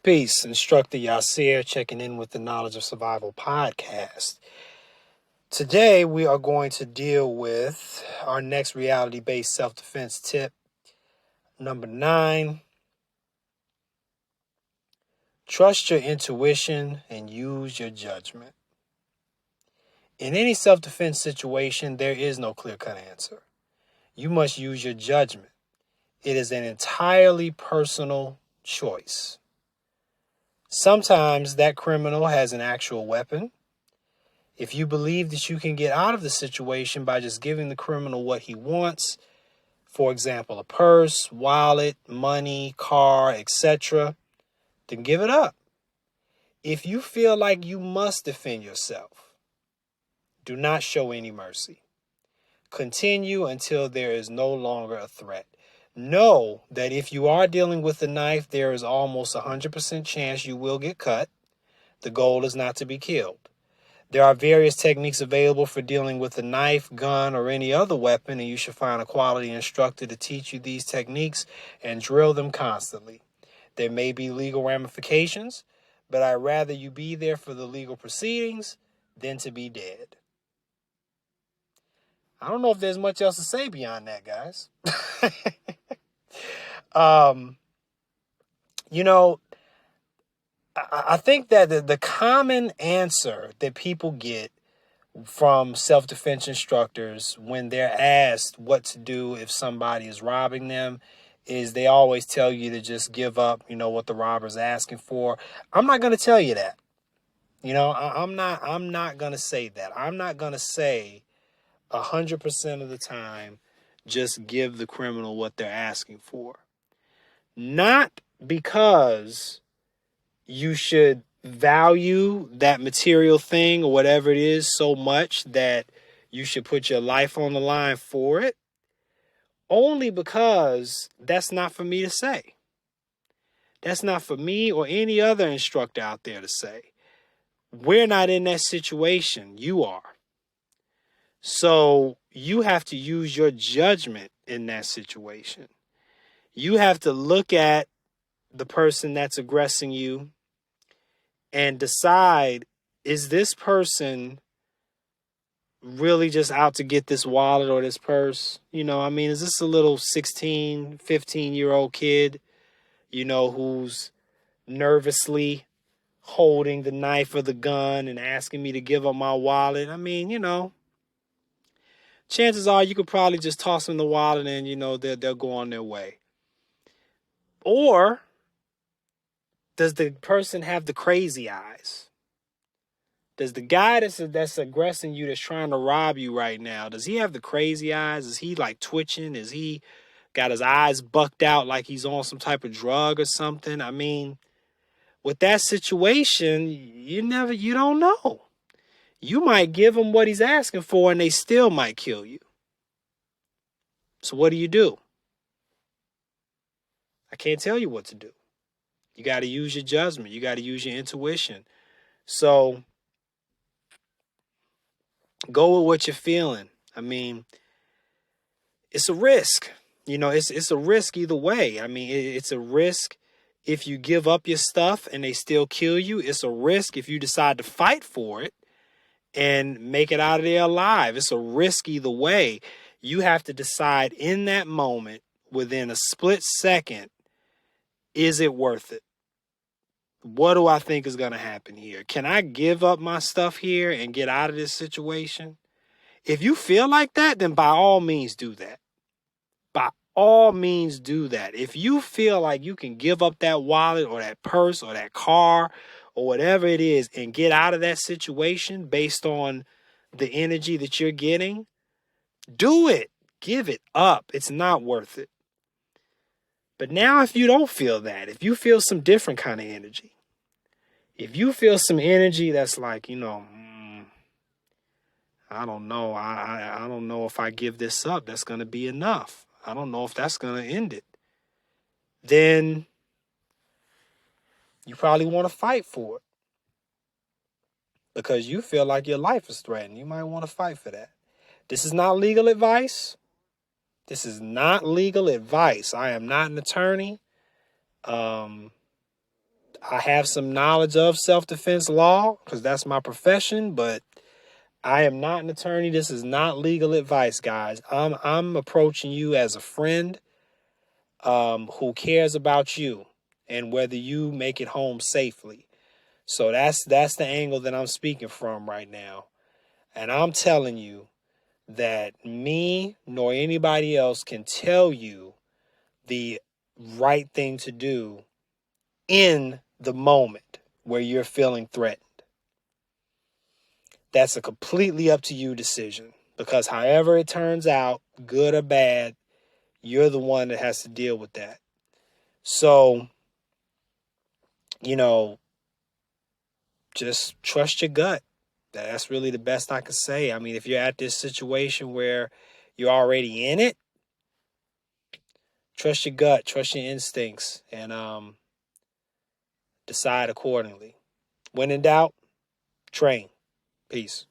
Peace, Instructor Yasir checking in with the Knowledge of Survival podcast. Today we are going to deal with our next reality-based self-defense tip, number 9. Trust your intuition and use your judgment. In any self-defense situation, there is no clear-cut answer. You must use your judgment. It is an entirely personal choice. Sometimes that criminal has an actual weapon. If you believe that you can get out of the situation by just giving the criminal what he wants, for example, a purse, wallet, money, car, etc., then give it up. If you feel like you must defend yourself, do not show any mercy. Continue until there is no longer a threat. Know that if you are dealing with a knife, there is almost 100% chance you will get cut. The goal is not to be killed. There are various techniques available for dealing with a knife, gun, or any other weapon, and you should find a quality instructor to teach you these techniques and drill them constantly. There may be legal ramifications, but I'd rather you be there for the legal proceedings than to be dead. I don't know if there's much else to say beyond that, guys. I think that the common answer that people get from self-defense instructors when they're asked what to do if somebody is robbing them is they always tell you to just give up, what the robber's asking for. I'm not going to tell you that. I'm not going to say that. I'm not going to say 100% of the time, just give the criminal what they're asking for. Not because you should value that material thing or whatever it is so much that you should put your life on the line for it. Only because that's not for me to say. That's not for me or any other instructor out there to say. We're not in that situation. You are. So you have to use your judgment in that situation. You have to look at the person that's aggressing you and decide, is this person really just out to get this wallet or this purse? Is this a little 16, 15-year-old kid, who's nervously holding the knife or the gun and asking me to give up my wallet? Chances are you could probably just toss them the wallet and, they'll go on their way. Or does the person have the crazy eyes? Does the guy that's aggressing you, that's trying to rob you right now, does he have the crazy eyes? Is he like twitching? Is he got his eyes bucked out like he's on some type of drug or something? With that situation, you don't know. You might give him what he's asking for and they still might kill you. So what do? I can't tell you what to do. You got to use your judgment. You got to use your intuition. So go with what you're feeling. It's a risk. It's a risk either way. It's a risk if you give up your stuff and they still kill you. It's a risk if you decide to fight for it and make it out of there alive. It's a risk either way. You have to decide in that moment, within a split second, is it worth it? What do I think is going to happen here? Can I give up my stuff here and get out of this situation? If you feel like that, then by all means do that. By all means do that. If you feel like you can give up that wallet or that purse or that car or whatever it is and get out of that situation based on the energy that you're getting, do it. Give it up. It's not worth it. But now if you don't feel that, if you feel some different kind of energy, if you feel some energy that's like, I don't know. I don't know if I give this up, that's going to be enough. I don't know if that's going to end it. Then you probably want to fight for it because you feel like your life is threatened. You might want to fight for that. This is not legal advice. This is not legal advice. I am not an attorney. I I have some knowledge of self-defense law because that's my profession, but I am not an attorney. This is not legal advice, guys. I'm approaching you as a friend who cares about you and whether you make it home safely. So that's the angle that I'm speaking from right now. And I'm telling you that me nor anybody else can tell you the right thing to do in the moment where you're feeling threatened. That's a completely up to you decision, because however it turns out, good or bad, you're the one that has to deal with that. So, you know, just trust your gut. That's really the best I can say. I mean, if you're at this situation where you're already in it, trust your gut, trust your instincts, and decide accordingly. When in doubt, train. Peace.